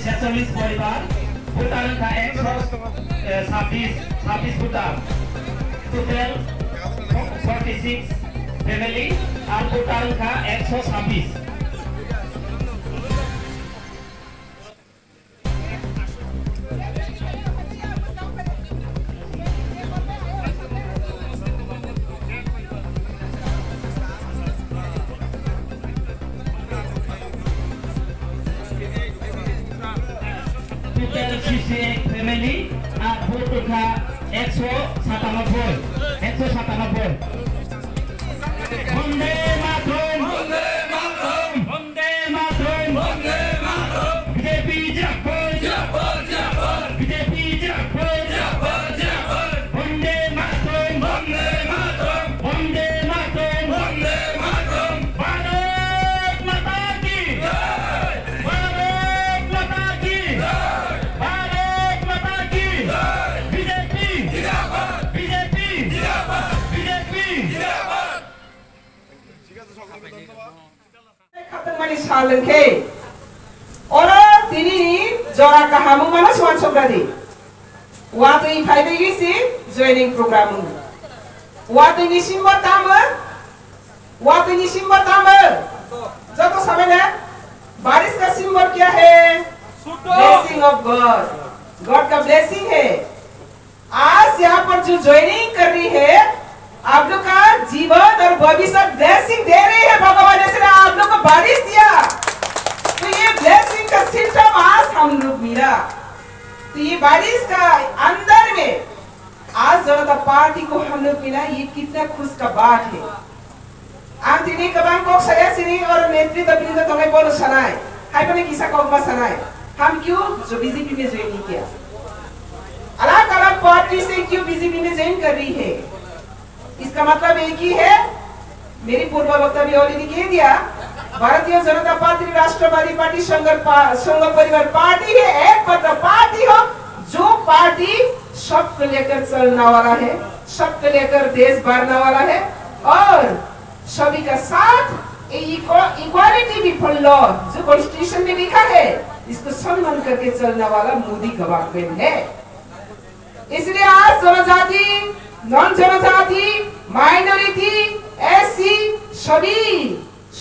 46 परिवार, Bhutan ka 126 Bhutan, total 46 family, and Bhutan ka 126. Family at Bhutan 197. Vande Mataram, Vande Mataram, Vande Mataram, Vande Mataram. BJP Jabbar, Jabbar, Jabbar. BJP Jabbar, Jabbar, Jabbar. Vande Mataram, Vande Mataram, Vande Mataram, Vande Mataram. Bharat Mata ki jai, Bharat Mata ki jai, Bharat Mata ki jai. BJP Jabbar, BJP Jabbar, BJP Jabbar. Khatang mani salan ke ora tini jora kahamu mana suan sobradi watu I phai gisi joining program watu ni simba tama jato samay na बारिश का symbol क्या है blessing of God God का blessing है आज यहाँ पर जो ज्वाइनिंग कर रही है आप लोग का जीवन और भविष्य ब्लेसिंग दे रही है भगवान ने सिर्फ आप लोग को बारिश दिया तो ये ब्लेसिंग का सिस्टम आज हम लोग मिला तो ये बारिश का अंदर में आज जनता पार्टी को हम लोग मिला ये कितना खुश का बात है आप तीन कबांग को saya sini और नेतृत्व वृंद तुम्हें बोलो सनाए हाय पने किसा को मत सनाए हम क्यों जो बीजेपी में ज्वाइन किया अलग अलग पार्टी से क्यों बीजेपी में ज्वाइन कर रही है इसका मतलब एक ही है मेरी पूर्व वक्ता भी ऑलरेडी कह दिया भारतीय जनता पार्टी राष्ट्रवादी पार्टी संघ परिवार पार्टी है एक पत्र पार्टी हो जो पार्टी सबको लेकर चलने वाला है सबको लेकर देश भरने वाला है और सभी का साथ इक्वालिटी बिफोर लॉ जो कॉन्स्टिट्यूशन में लिखा है इसको सम्मान करके चलने वाला मोदी गवर्नमेंट है इसलिए आज जनजाति नॉन जनजाति माइनॉरिटी एससी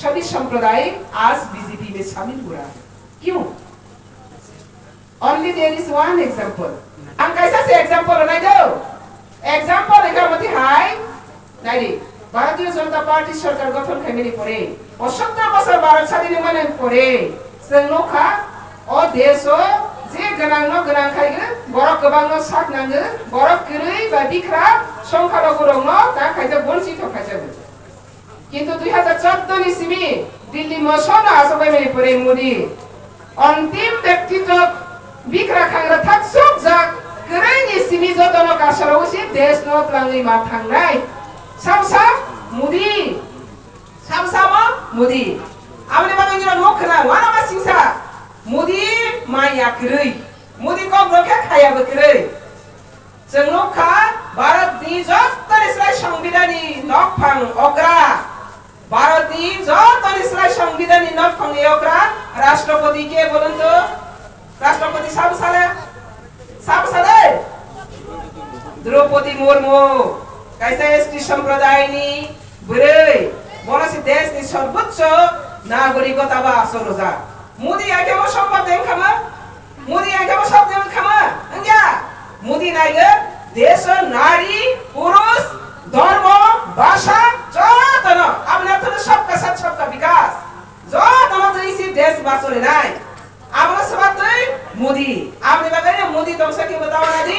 सभी संप्रदाय आज बीजेपी में शामिल हो रहा है क्यों only there is one example हम कैसा से एग्जांपल बनाई दो एग्जांपल एका मती हाय नाइडी भारतीय जनता पार्टी सरकार गठन खाइमेनि परे 70 बছর भारत स्वाधीन माने परे जोंनोखा ओ देशो जे गोनां खाइगो बरक गोबांनो साथ नांगो बरक गोरै बा बिख्रा संखाल गुरंनो दा खाइजा बंचित खाइजाबो किन्तु 2014 नि सिमी दिल्ली मसन आसबाइमेनि परे मोदी अन्तिम व्यक्तित्व बिख्रा खांग्रा थाकसुक जा गोरै नि सिमी जतनो कासरावसि देश न प्लांगै मा थांनाय सामसा मोदी आमने बांगनिरा नखना वाना मा सिंसा मोदी माया गोरै मोदी को रखे खाया गोरै जोंनोखा भारत नि जतनिस्राय संविधाननि नखफां अग्रा भारत नि जतनिस्राय संविधाननि नखफां अग्रा राष्ट्रपति के बोलन तो राष्ट्रपति साबसाले द्रौपदी मुर्मू कैसे एसटी संप्रदायनि बुरै बोलासि देशनि सर्वोच्च नागरिकता बा आसरोजा मोदी आके वो सम्पद देन खामा मोदी आके वो सब देन खामा अंग्या मोदी नाइगे देश नारी पुरुष धर्म भाषा जतन आपने तो सबका साथ सबका विकास जतन तो इसी देश बासोले नाइ आपने सब तो मोदी आपने बताया मोदी तुमसे क्या बताओ ना जी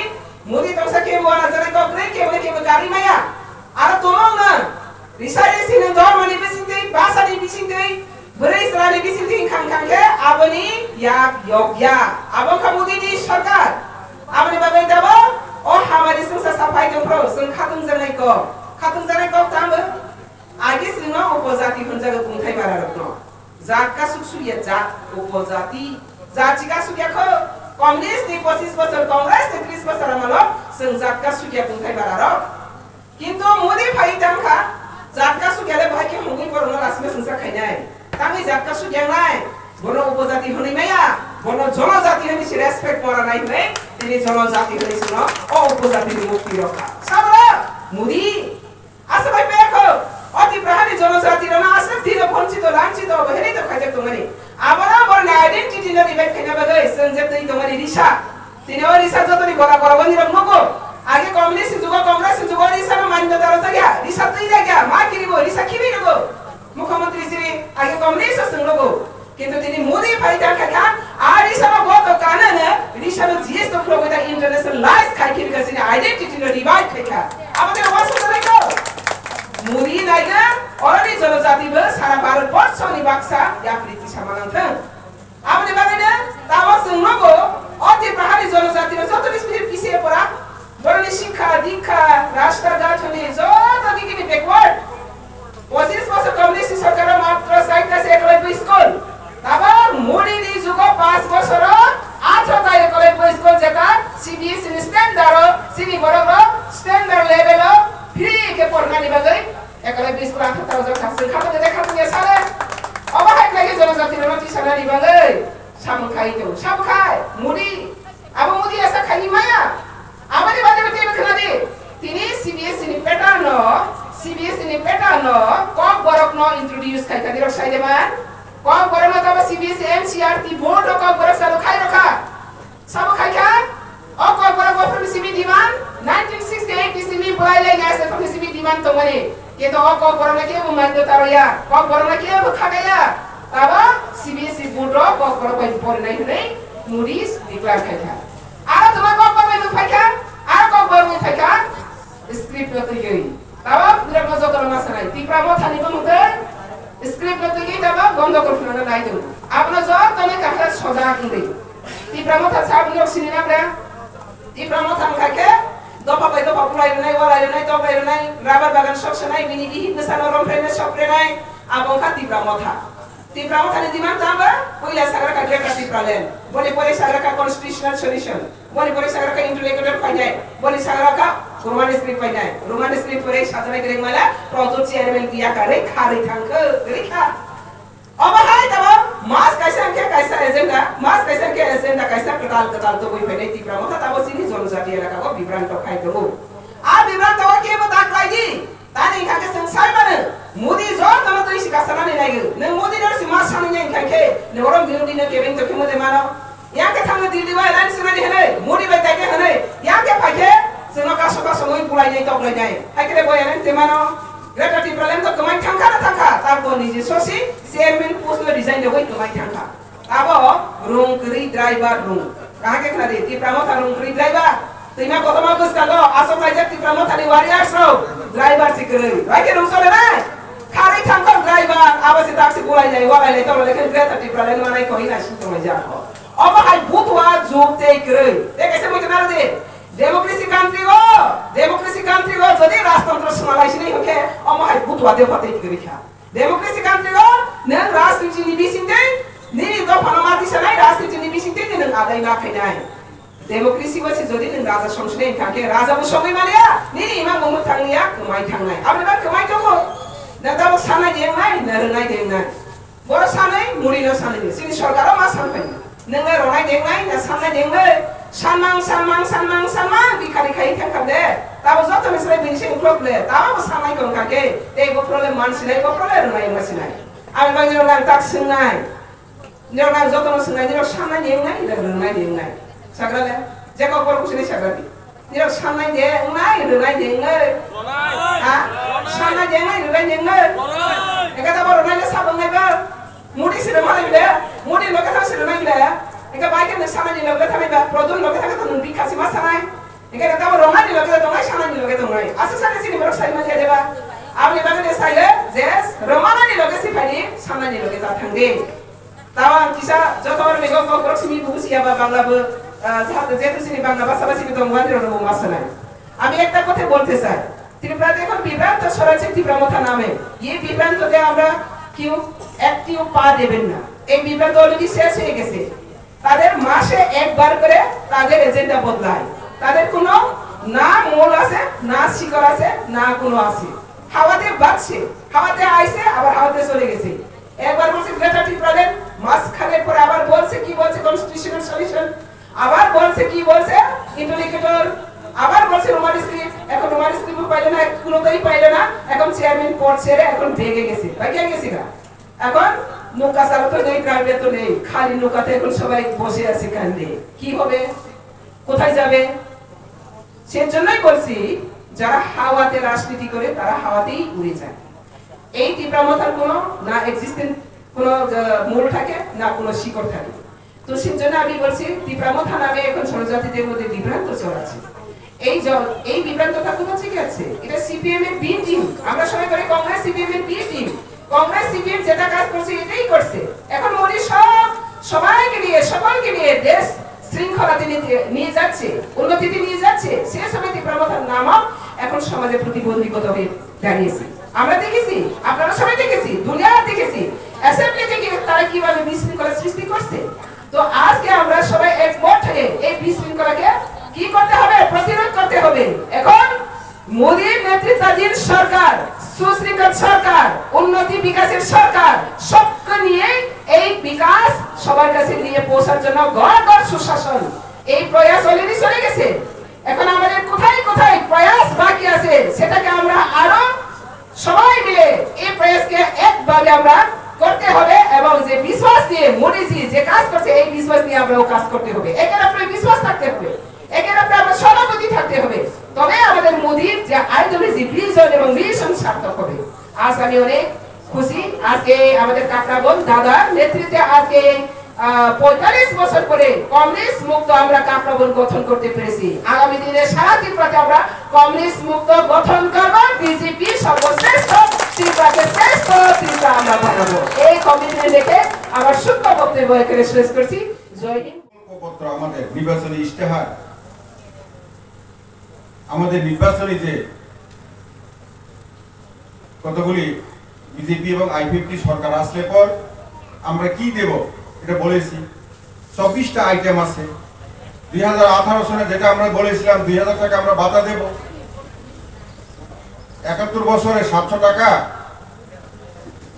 मोदी तुमसे क्या बोला जरा को अपने क्या गाड़ी माया आरा तोलों ना रिसाइले सिने धर्म नि बिसिंदै भाषा नि बिसिंदै बुरै सराले बिसिंदै खां के आपनी याक योग्य आपका मोदी नि सरकार आपने बाबाई दाबो ओ हमारी संसा सफाई के प्रो सं खातुं जानाय को तामो आगे सिंगा उपजाति हनजागा बुंथाय बारा रत्न जात का सुसुया जात उपजाति जाति का सुया को कांग्रेस नि 25 बছর कांग्रेस नि 30 बছর हमलो सं जात का सुया बुंथाय बारा र किंतु मोदी भाई तमखा जात का सुयाले भाई के हुंगी परनो लासमे संसा खायनाय तांगै जात का सुया नाय बरो उपजाति हनै माया বনো জনজাতি হনি সে রেসপেক্ট করা নাই নাই তিনি জনজাতি হনি শুনো ও উপজাতির মুক্তি রক্ষা সাবরা মুদি আসে ভাই পেখো অতি প্রহারী জনজাতির না আসে দিনে বঞ্চিত লাঞ্ছিত হেরি তো খাইতে তোমারে আমরা বড় আইডেন্টিটি না রিভাইভ খাইনা বাগে সঞ্জে তুই তোমারে রিসা তিনি ও রিসা যতনি গড়া করবনি রমগো আগে কমিউনিস্ট যুগ রিসা মান্যতা রতা গয়া রিসা তুই যা গয়া মা কিরিব রিসা কিবি গো মুখ্যমন্ত্রী শ্রী আগে কমিউনিস্ট সঙ্গো কিন্তু তিনি মোদি ফাইটা খাখা আর রিসানো গত কারণে রিসানো জিএস তো ফ্লো উইথ ইন্টারন্যাশনাল লাইফ খাইকি গেছিনে আইডেন্টিটি নো রিভাইভ খাইকা আমাদের ওয়াসো দেখো মোদি নাইগা অলরেডি জনজাতি বে সারা ভারতবর্ষ নি বাক্সা ইয়া প্রীতি সমানান্ত আমাদের বাগানে তাওয়া সঙ্গো অতি প্রহারী জনজাতি যত স্পিরিট পিছিয়ে পড়া বরং শিক্ষা দীক্ষা রাস্তাঘাট হলে যত দিকে ব্যাকওয়ার্ড 25 বছর কমিউনিস্ট সরকার মাত্র 61 স্কুল তারপর মোদি নি যুগ 5 বছর 8টা একলব্য স্কুল যেটা সিবিএসই স্ট্যান্ডার্ড সিবি বড় স্ট্যান্ডার্ড লেভেল ফ্রি কে পড়ানি বাগৈ একলব্য স্কুল 8,000 ছাত্র খাতে দেখাতে সালে অবাক লাগে জনজাতি রতি সালানি বাগৈ সামু খাইতো সামু খায় মোদি আবু মোদি এসা খাই মায়া আমাদের বাদে বাদে বখনা তিনি সিবিএসই নি প্যাটার্ন কম বরক ন ইন্ট্রোডিউস খাই কাদির সাইদে মা কম বরক ন তবে সিবিএসই এনসিআরটি বোর্ড কম বরক সালো খাই রাখা সব খাই খা ও কম বরক ফ্রম সিবি ডিমান্ড 1968 সিবি বলাইলে গেছে ফ্রম সিবি ডিমান্ড তো মানে কে তো কম বরক না কে মানতো তারয়া কম বরক না কে খাগায়া তাবা সিবিএসই বোর্ড কম বরক পরে নাই হলে মুডিস ডিক্লেয়ার খাই খা আর তোমার কম বরক খাই খা আর কম বরক খাই খা স্ক্রিপ্ট লতে গই তাবা পুরা মজা করে মাছ নাই তিপ্রা মাথা নিব মতে স্ক্রিপ্ট লতে গই তাবা বন্ধ করে না নাই দেব আপনা যত তনে কাটা সজা করে তিপ্রা মাথা ছাপ নিও সিনেমা রে তিপ্রা মাথা খাকে দপা পাই দপা পুরাই নাই ওলাই নাই তো পাই নাই রাবার বাগান সব নাই বিনি বিহি নসানো রম ফ্রেনে সব রে নাই আবং খা তিপ্রা মাথা নি দিমান তাবা কইলা সাগরা কা গ্রেটা তিপ্রা লেন বলি পরে সাগরা কা কনস্টিটিউশনাল সলিউশন বলি পরে সাগরা কা ইন্টেলেক্টুয়াল পাই যায় বলি সাগরা কা रोमान स्क्रिप्ट पाइ नाय रोमान स्क्रिप्ट परे साजनाय गरे मला प्रोजेक्ट चेयरमैन किया करे खारै थांख रेखा अब हाय तब मास कैसा एजेंडा मास कैसा कटाल तो कोई फेने तिप्रा मथा तब सिनी जनजाति एलाका को विभ्रांत खाइ दो आ विभ्रांत के बता लागी तानि खाके संसार माने मोदी जो तम तो इसी का सना नै लागे न मोदी दर सिमा सानि नै खाके न गरम बिरोधी न केबिन तो केमो दे मानो या के थांग दिल्ली वा लाइन सुना दे हने मोदी बाय ताके हने या के फाके जोंना कासो मोय पुराय नै तक नै हायके बयान तेमानो ग्रेटाति प्रॉब्लेम तो कमाय थांखा तारबो निजे ससि चेयरमैन पोस्ट रिजाइन दे होय कमाय थांखा ताबो रुंकरि ड्राइवर रुं काहाके खनादि तिप्रामथा रुंकरि ड्राइवर तैना गतमा गस्कालो आसो लाइजे तिप्रामथानि वारियार्स रो ड्राइवर सिकरै हायके रुंसले ना खारै थांखा ड्राइवर आबासि ताक्सि बोलाय जाय वालाय तो लेखन ग्रेटाति प्रॉब्लेम मानाय कहिना सितमै जा अब हाय बुतवा जोबते करै ए कैसे मजना दे डेमोक्रेसी कंट्री हो जदि राजतंत्र समालाइस नै होके अमहाय बुतवा दे फते गरिखा डेमोक्रेसी कंट्री हो न राजनीति निबिसिन्ते नि दफाना माथि सनाय राजनीति निबिसिन्ते न आदाय ना खैनाय डेमोक्रेसी बसे जदि न राजा संसदे खाके राजा बो सबै मानिया नि इमा गमु थांनिया कमाय थांनाय आबे कमाय दङ न दाबो सानाय देंनाय न रोनाय देंनाय बर सानाय मुरि न सानाय सिनि सरकारा मा सानफाय नोंनो रोनाय देंनाय न सानाय देंनाय सानमां बिखारि खाइ थांखादे ताबो जत नसरे बिनसे उख्लबले ताबो सानाय कंखाके तेबो प्रॉब्लेम मानसिनाय बो प्रॉब्लेम रोनाय मासिनाय आबे बागि रोनाय ताक सोंनाय रोनाय जत न सोंनाय निरो सानाय देंनाय न रोनाय देंनाय साग्राले जेको परकुसनि साग्रानि निरो सानाय देंनाय रोनाय देंनाय हा सानाय देंनाय रोनाय देंनाय एका ताबो रोनाय साबंनाय बा मुदि सिरे मालाय बिले मुदि लगा सिरे नाय बिले एका बाइके न सानाय लगे थानाय बा प्रदन लगे थानाय तो बिखासि मा सानाय एका ताबो रोनाय लगे दंनाय सानाय लगे दंनाय आसे सानाय सिनि बरक साइ मान जेबा आबनि बागने साइले जेस रोमानानि लगे सिफानि सानाय लगे जा थांदे तावा किसा जतवर मेगो को रक्सिमी बुसिया बा बांग्लाबो जाहाते जेतु सिनि बांग्ला भाषा सिनि दंवानि रनो मा सानाय আমি একটা কথা বলতে চাই ত্রিপুরা এখন বিভ্রান্ত ছড়াচ্ছে তীব্রমথা নামে এই বিভ্রান্ততে আমরা কেউ একটিও পা দেবেন না এই বিভ্রান্ত অলরেডি শেষ হয়ে গেছে তাদের মাসে একবার করে তাদের এজেন্ডা বদলায় তাদের কোনো না মূল আছে না শিকড় আছে না কোনো আছে হাওয়াতে বাজছে হাওয়াতে আইছে আবার হাওয়াতে চলে গেছে একবার বলছে গ্রেটার টি প্রবলেম মাঝখানে পরে আবার বলছে কি বলছে কনস্টিটিউশনাল সলিউশন, আবার বলছে কি বলছে ইন্টারলিগেটর, আবার বলছে রোমান স্ক্রিপ্ট। এখন রোমান স্ক্রিপ্ট পাইলে না, কোনোটাই পাইলে না। এখন চেয়ারম্যান পদ ছেড়ে এখন ভেগে গেছে, ভাগিয়ে গেছি না। এখন নৌকা চালাতো নেই, ড্রাইভার তো নেই, খালি নৌকাতে এখন সবাই বসে আছে কান্দে। কি হবে, কোথায় যাবে? সেজন্যই বলছি যারা হাওয়াতে রাজনীতি করে তারা হাওয়াতেই উড়ে যায়। এই তীব্রতার কোনো না এক্সিস্টেন্ট কোনো মূল থাকে না কোনো শিকড় থাকে। তো সেজন্য আমি বলছি তীব্রতা নামে এখন জনজাতিদের মধ্যে বিভ্রান্ত চলছে। এই বিভ্রান্তটা কোথা থেকে আছে? এটা সিপিএম এর বি টিম। আমরা সবাই বলি কংগ্রেস সিপিএম এর বি টিম। কংগ্রেস সিপিএম যেটা কাজ করছে এটাই করছে। এখন মোদি সবাইকে নিয়ে সকলকে নিয়ে দেশ শৃঙ্খলাতে নিয়ে যাচ্ছে, উন্নতিতে নিয়ে যাচ্ছে। সে সময় তীব্রতার নামক এখন সমাজে প্রতিবন্ধকতা হয়ে দাঁড়িয়েছে। আমরা দেখেছি, আপনারা সবাই দেখেছি, দুনিয়া দেখেছি অ্যাসেম্বলি থেকে তারা কিভাবে বিশৃঙ্খলা সৃষ্টি করছে। তো আজকে আমরা সবাই একমত হয়ে এই বিশৃঙ্খলাকে কি করতে হবে? প্রতিরোধ করতে হবে। এখন মোদীর নেতৃত্বাধীন সরকার, সুশৃঙ্খল সরকার, উন্নতি বিকাশের সরকার, সবকে নিয়ে এই বিকাশ সবার কাছে নিয়ে পৌঁছার জন্য ঘর ঘর সুশাসন এই প্রয়াস অলরেডি চলে গেছে। এখন আমাদের কোথায় কোথায় প্রয়াস বাকি আছে সেটাকে আমরা আরো সবাই মিলে এই প্রয়াসকে একভাবে আমরা করতে হবে এবং যে বিশ্বাস নিয়ে মোদীজি যে কাজ করছে এই বিশ্বাস নিয়ে আমরাও কাজ করতে হবে। একের উপরে বিশ্বাস থাকতে হবে, একের উপরে আমরা সহানুভূতি থাকতে হবে। তবে আমাদের মোদীর যে আইডিওলজি, ভিশন এবং মিশন সার্থক হবে। আজ আমি অনেক খুশি আজকে আমাদের কাকরাবন দাদার নেতৃত্বে আজকে 45 বছর পরে কমিউনিস্ট মুক্ত আমরা কাকরাবন গঠন করতে পেরেছি। আগামী দিনে সারা ত্রিপুরাতে আমরা কমিউনিস্ট মুক্ত গঠন করব। বিজেপি সর্বশ্রেষ্ঠ, ত্রিপুরাকে শ্রেষ্ঠ ত্রিপুরা আমরা বানাবো। এই কমিটমেন্ট রেখে আমার সূক্ষ্ম বক্তব্য এখানে শেষ করছি। জয় হিন্দ। আমাদের নির্বাচনী ইশতেহার, আমাদের নির্বাচনী যে কতগুলি বিজেপি এবং আইপিএফটি সরকার আসলে পর আমরা কি দেব এটা বলেছি। 24টা আইটেম আছে। 2018 সালে যেটা আমরা বলেছিলাম 2000 টাকা আমরা ভাতা দেব, 71 বছরে 700 টাকা,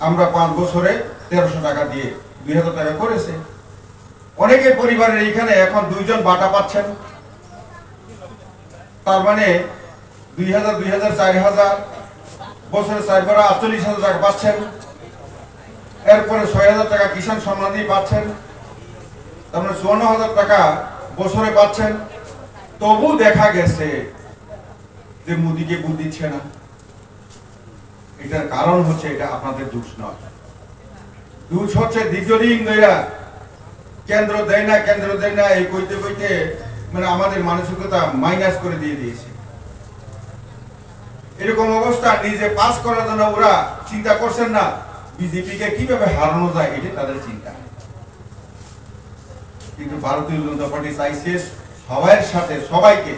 আমরা 5 বছরে 1300 টাকা দিয়ে 2000 টাকা করেছে। অনেকের পরিবারের এইখানে এখন 2 জন বাটা পাচ্ছেন, তার মানে 2000, 2000, 4000 বছরে 4 48,000 টাকা পাচ্ছেন। এরপরে 6,000 টাকা কিষাণ সম্মান নিধি পাচ্ছেন, তার মানে 54,000 টাকা বছরে পাচ্ছেন। তবু দেখা গেছে যে মোদিকে ভোট দিচ্ছে না। এটার কারণ হচ্ছে এটা আপনাদের দোষ নয়, দোষ হচ্ছে দীর্ঘদিন ধরে কেন্দ্র দেয় না, কেন্দ্র দেয় না এই কইতে কইতে মানে আমাদের মানসিকতা মাইনাস করে দিয়ে দিয়েছে। এরকম অবস্থা নিজে পাস করার জন্য ওরা চিন্তা করছেন না বিজেপিকে কিভাবে হারানো যায়, এটা তাদের চিন্তা। কিন্তু ভারতীয় জনতা পার্টি চাইছে সবার সাথে সবাইকে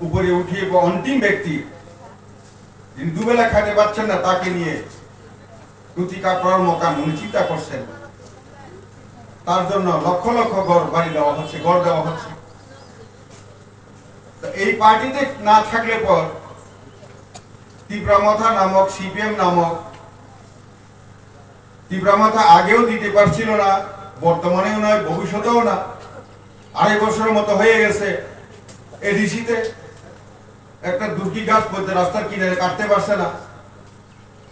উপরে উঠিয়ে অন্তিম ব্যক্তি যিনি দুবেলা খাইতে পারছেন না তাকে নিয়ে রুটি কাপড় মকান উনি চিন্তা করছেন। তার জন্য লক্ষ লক্ষ ঘর বাড়ি দেওয়া হচ্ছে, ঘর দেওয়া হচ্ছে। এই পার্টিতে না থাকলে পর তীব্রমাথা নামক সিপিএম নামক তীব্রমাথা আগেও দিতে পারছিল না, বর্তমানেও নয়, ভবিষ্যতেও না। 2.5 বছরের মতো হয়ে গেছে এডিসিতে একটা দুর্গি গাছ বলতে রাস্তার কিনারে কাটতে পারছে না।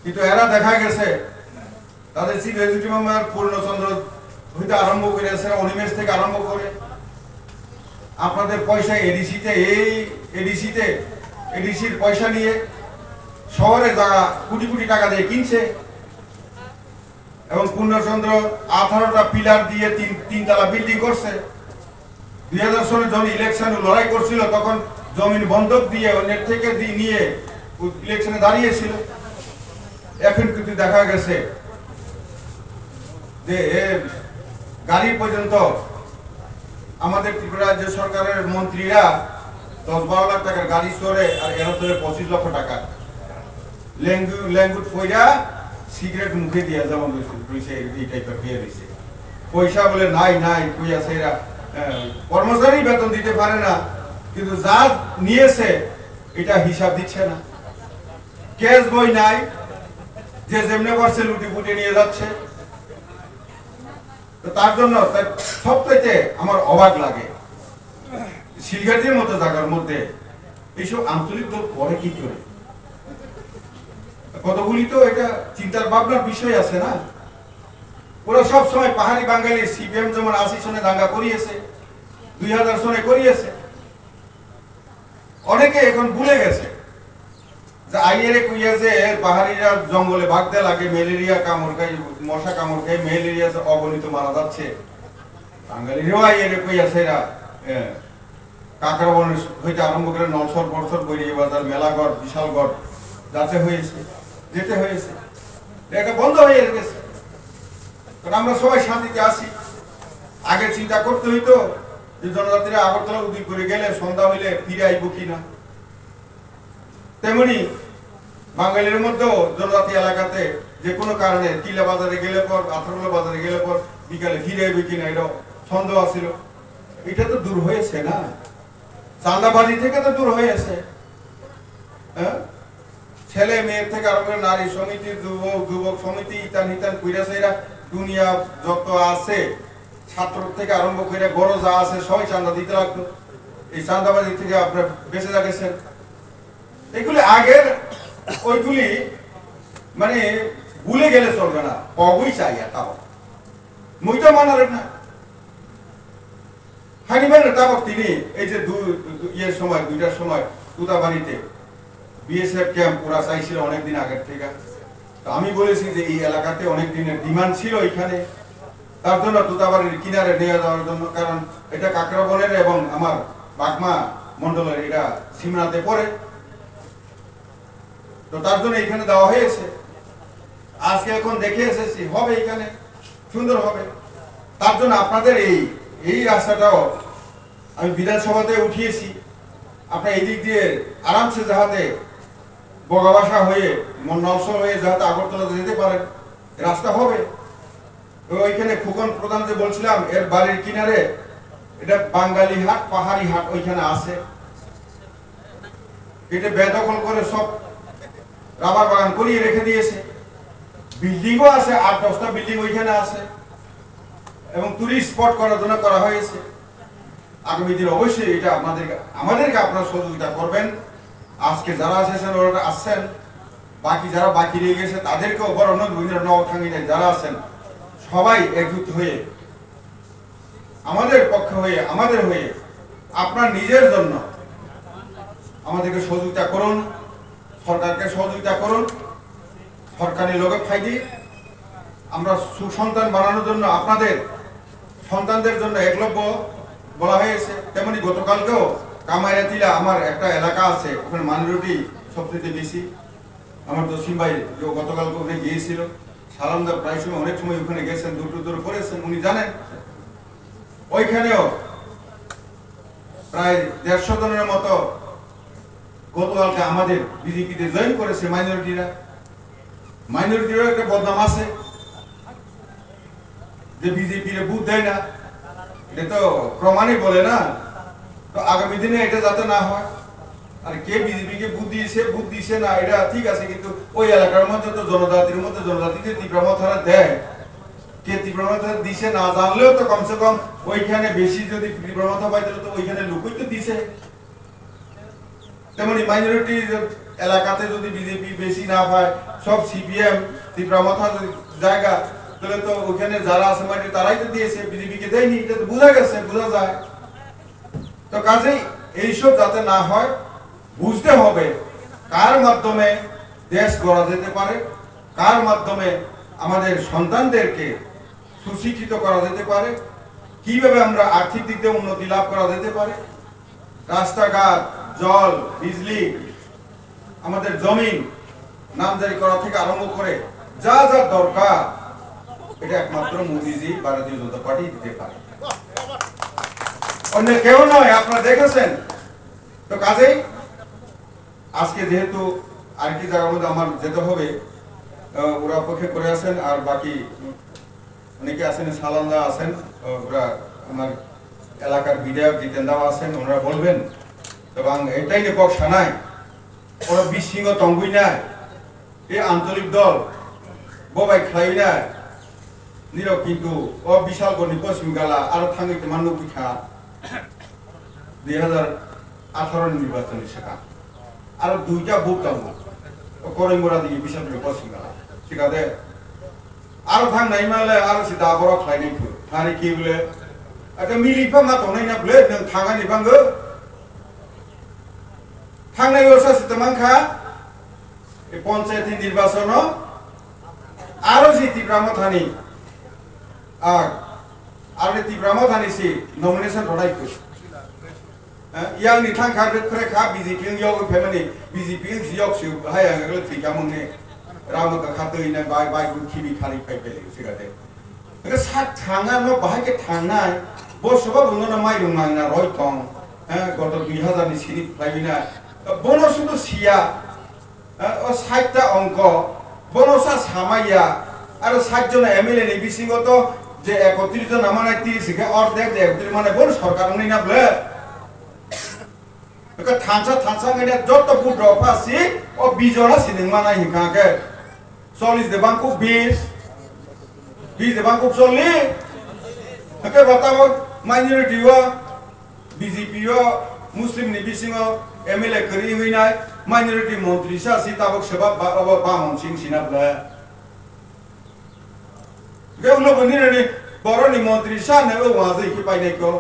কিন্তু এরা দেখা গেছে তাদের চিফ এক্সিকিউটিভ মেম্বার পূর্ণচন্দ্র হইতে আরম্ভ করে অনিমেষ থেকে আরম্ভ করে আপনাদের পয়সা এডিসিতে এডিসির পয়সা নিয়ে শহরে জায়গা কোটি কোটি টাকা দিয়ে কিনছে এবং পূর্ণচন্দ্র 18টা পিলার দিয়ে 3 তলা বিল্ডিং করছে। 2000 সালে যখন ইলেকশন লড়াই করছিল তখন জমিন বন্ধক দিয়ে অন্যের থেকে নিয়ে ইলেকশনে দাঁড়িয়েছিল। এখন কিন্তু দেখা গেছে যে গাড়ি পর্যন্ত আমাদের ত্রিপুরা রাজ্য সরকারের মন্ত্রীরা 10-12 লাখ টাকার গাড়ি চড়ে আর এরা চড়ে 25 লক্ষ টাকা ল্যাঙ্গুট পয়সা সিগারেট মুখে দিয়ে যেমন এই টাইপের খেয়ে দিচ্ছে। পয়সা বলে নাই নাই কইয়াছে এরা কর্মচারী বেতন দিতে পারে না, কিন্তু যা নিয়েছে এটা হিসাব দিচ্ছে না। ক্যাশ বই নাই, যে যেমনে পারছে লুটি ফুটে নিয়ে যাচ্ছে। তো তার জন্য সবথেকে আমার অবাক লাগে শিলঘাটির মতো জায়গার মধ্যে এইসব আঞ্চলিক দল করে কি করে? কতগুলি তো এটা চিন্তার ভাবনার বিষয় আছে না? ওরা সব সময় পাহাড়ি বাঙালি সিপিএম যেমন 80 সনে দাঙ্গা করিয়েছে, 2000 সনে করিয়েছে। অনেকে এখন ভুলে গেছে যে আইয়েরে কইয়াছে পাহাড়িরা জঙ্গলে ভাগতে লাগে, ম্যালেরিয়া কামড় খায়, মশা কামড় খায়, ম্যালেরিয়া অগণিত মারা যাচ্ছে। বাঙালিরাও আইয়েরে কইয়াছে এরা কাকরাবন হইতে আরম্ভ করে নলসর বর্ষর বৈরিয়া বাজার মেলাগড় বিশালগড় যাতে হয়েছে, যেতে হয়েছে, এটা বন্ধ হয়ে গেছে। কারণ আমরা সবাই শান্তিতে আসি। আগে চিন্তা করতে হইতো যে জনজাতিরা আগরতলা উদিক করে গেলে সন্ধ্যা হইলে ফিরে আইব কিনা। তেমনি বাঙালির মধ্যেও জনজাতি এলাকাতে যে কোনো কারণে টিলা বাজারে গেলে পর, আথরগোলা বাজারে গেলে পর বিকালে ফিরে আইবে কিনা এটা সন্দেহ আছিল। এটা তো দূর হয়েছে না, চাঁদাবাজি থেকে তো দূর হয়েছে। হ্যাঁ, ছেলে মেয়ের থেকে আরম্ভ করে নারী সমিতি, যুবক সমিতি, ইতান হিতান কইরাছেরা দুনিয়া যত আছে, ছাত্র থেকে আরম্ভ করে বড় যা আছে সবাই চাঁদা দিতে লাগতো। এই চাঁদাবাজি থেকে আপনার বেঁচে গেছেন। এগুলি আগের ওইগুলি মানে ভুলে গেলে চলবে না, অবই চাই তাও মুইটা মানার না হানিবেন তাবক তিনি এই যে ইয়ের সময় 2টার সময় তুতাবাড়িতে বিএসএফ ক্যাম্প ওরা চাইছিল অনেকদিন আগের থেকে। তো আমি বলেছি যে এই এলাকাতে অনেক দিনের ডিমান্ড ছিল এখানে, তার জন্য তুতাবাড়ির কিনারে নিয়ে যাওয়ার জন্য। কারণ এটা কাকরাবনের এবং আমার বাগমা মন্ডলের এটা সীমানাতে পড়ে, তো তার জন্য এখানে দেওয়া হয়েছে। আজকে এখন দেখে এসেছি হবে এখানে সুন্দর হবে। তার জন্য আপনাদের এই রাস্তাটাও আমি বিধানসভাতে উঠিয়েছি। আপনার এই দিক দিয়ে আরামসে যাহাতে বগাবাসা হয়ে নলসর হয়ে যাহাতে আগরতলাতে যেতে পারেন, রাস্তা হবে। ওইখানে ফুকন প্রধান যে বলছিলাম এর বাড়ির কিনারে এটা বাঙালি হাট, পাহাড়ি হাট ওইখানে আছে। এটা বেদখল করে সব রাবার বাগান করিয়ে রেখে দিয়েছে। বিল্ডিংও আছে, 8-10টা বিল্ডিং ওইখানে আছে এবং টুরিস্ট স্পট করার জন্য করা হয়েছে। আগামী দিন অবশ্যই এটা আমাদেরকে আপনারা সহযোগিতা করবেন। আজকে যারা এসেছেন ওরা আসছেন, বাকি যারা বাকি রয়ে গেছে তাদেরকেও বড় নবখাঙ্গিনে যারা আছেন সবাই একজুট হয়ে আমাদের পক্ষে হয়ে আমাদের হয়ে আপনার নিজের জন্য আমাদেরকে সহযোগিতা করুন, সরকারকে সহযোগিতা করুন। সরকারি লোকে ফাইদি আমরা সুসন্তান বানানোর জন্য আপনাদের সন্তানদের জন্য একলব্য বলা হয়েছে। তেমনি গতকালকেও কামাইরাতিলা আমার একটা এলাকা আছে, ওখানে মাইনরিটি সবচেয়ে বেশি। আমার জসিম ভাই গতকালকে ওখানে গিয়েছিল, সালামদা প্রায় সময় অনেক সময় ওখানে গেছেন, দূর করেছেন, উনি জানেন। ওইখানেও প্রায় 150 জনের মতো গতকালকে আমাদের বিজেপিতে জয়েন করেছে মাইনরিটিরা একটা বদনাম আছে যে বিজেপির বুথ দেয় না, এটা তো প্রমাণই বলে না। তো আগামী দিনে এটা যাতে না হয়, আর কে বিজেপিকে বুথ দিয়েছে না এটা ঠিক আছে, কিন্তু ওই এলাকার মধ্যে তো জনজাতিকে তীব্রমথারা দেয়, কে তীব্রমথা দিছে না জানলেও তো কমসে কম ওইখানে বেশি যদি তীব্রমথা পাই তাহলে তো ওইখানে লোকই তো দিছে। তেমনি মাইনরিটি এলাকাতে যদি বিজেপি বেশি না পায়, সব সিপিএম তীব্রমথা জায়গা, তাহলে তো ওখানে যারা আছে মানে তারাই তো দিয়েছে, বিজেপিকে দেয়নি। এটা তো বোঝা গেছে, বোঝা যায়। তো কাজেই এইসব যাতে না হয় বুঝতে হবে কার মাধ্যমে দেশ গড়া যেতে পারে, কার মাধ্যমে আমাদের সন্তানদেরকে সুশিক্ষিত করা যেতে পারে, কিভাবে আমরা আর্থিক দিক দিয়ে উন্নতি লাভ করা যেতে পারে, রাস্তাঘাট, জল, বিজলি, আমাদের জমিন নামজারি করা থেকে আরম্ভ করে যা যা দরকার এটা একমাত্র মোদিজি ভারতীয় জনতা পার্টি দিতে পারে, অন্য কেউ নয়। আপনারা দেখেছেন। তো কাজেই আজকে যেহেতু আর কি জায়গার মধ্যে আমার যেতে হবে, ওরা অপেক্ষা করে আছেন, আর বাকি অনেকে আছেন, সালান্দা আছেন, ওরা আমার এলাকার বিধায়ক জিতেন্দ্র আছেন, ওনারা বলবেন। এবং এটাই পক্ষা নাই, ওরা বিশৃঙ্গ তঙ্গুই নাই, এই আঞ্চলিক দল বোবাই খেলাই নাই, নিরব কিন্তু ও বিশাল গণি পশ্চিম গালা আরো থাঙ্গি তোমার নৌকিখা 2018 নির্বাচনের শেখা আরো 2টা বুক দাবো করিমুরা দিকে বিশাল গণি পশ্চিম গালা শিখাতে আরো থাং নাই মালে আরো সিধা বড় খাইনি ফু হারি কি বলে একটা মিলিফা মা তনাই না বলে নং থাঙ্গানি বাঙ্গো থাংনাই ওসা সিতমানখা এই পঞ্চায়েত নির্বাচন আরো যে তীব্রামথানি আর তীব্রামথানি সি নমিনেশন রড়াইকো yang ni thang kha khre kha BJP yok family BJP yok su hai ang le thika mong ne ram ka kha tei na bai gu khibi khari pai pe le sigate ga sat thanga no bahai ke thangna bo soba bungo na mai rung na roi tong goto 2000 ni sini plaibina bono sudu sia o saita onko bono sa samaya aro 60 জন MLA ni bisingo to je 31 জন amana 30 ke ordek de 31 mane bon sarkar ni na ble 그 탄차 그냥 저또 부드러파시 어 비저나 시능만 아니까게 솔리스 대방국 비스 대방국 솔리 그 बताओ 마이너리티와 BJP와 मुस्लिम निबिसिंग MLA करी हुई ना minority मंत्री सा सीताबक सेवा बामन सिंह सिनाबला के उन लोग बनी बरनी मंत्री सा ने वहां से की पाइने को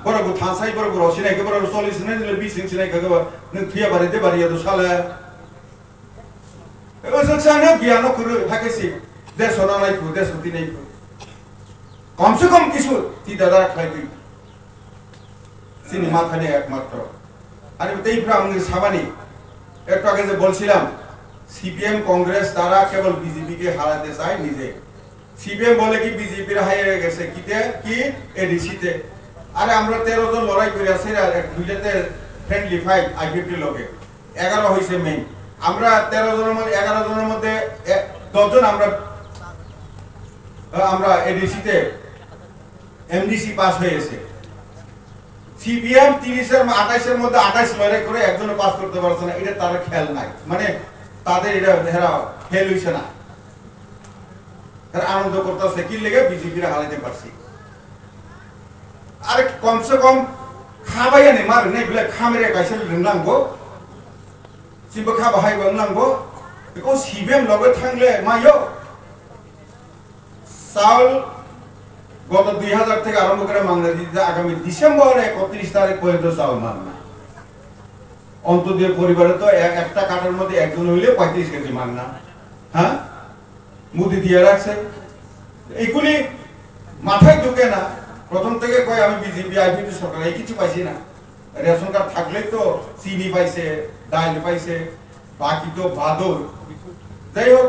बराबर थांसाई बराबर रोशिनाई के बराबर सोलिस ने ले बीसिंग सिनाई का न थिया बारे दे बारे तो साले ऐसा चाहे ज्ञान करो हाकेसी देश होना नहीं को देश होती नहीं को कम से कम किसु ती दादा खाई दी सिनेमा थाने एकमात्र আরে তেই প্রামনি সাবানি একটু আগে যে বলছিলাম সিপিএম কংগ্রেস তারা কেবল বিজেপি কে হারাতে চায় নিজে সিপিএম বলে কি বিজেপির হারিয়ে গেছে কিতে কি এডিসিতে আরে আমরা 13 জন লড়াই করে আছি আর দুইটাতে ফ্রেন্ডলি ফাইট আইপিপি লগে 11 হইছে মেইন আমরা 13 জনের মধ্যে 11 জনের মধ্যে 10 জন আমরা এডিসিতে এমডিসি পাস হয়েছে সিপিএম 30 এর 28 এর মধ্যে 28 লড়াই করে একজনও পাস করতে পারছে না এটা তার খেয়াল নাই মানে তাদের এটা হেরা ফেল হইছে না তারা আনন্দ করতেছে কি লাগে বিজেপির হারাইতে পারছি আরে কমসে কম খাবাইয়া নে মার নাই বলে খামেরে গাইছে লংনাंगौ সিম্ব খাবা হাই লংनांगौ बेखौ সিপিএম লগে থাকলে মাইও সাউল গত 2000 থেকে আরম্ভ করে মাংনা দিতে আগামী ডিসেম্বরে 31 তারিখ পর্যন্ত চাউল মাংনা অন্তদীয় পরিবারে তো একটা কাটার মধ্যে একজন হইলে 35 কেজি মাংনা হ্যাঁ মুদি দিয়ে রাখছে এইগুলি মাথায় ঢোকে না প্রথম থেকে কই আমি বিজেপি আইপিপি সরকার এই কিছু পাইছি না রেশন কার্ড থাকলে তো চিনি পাইছে ডাল পাইছে বাকি তো বাদর যাই হোক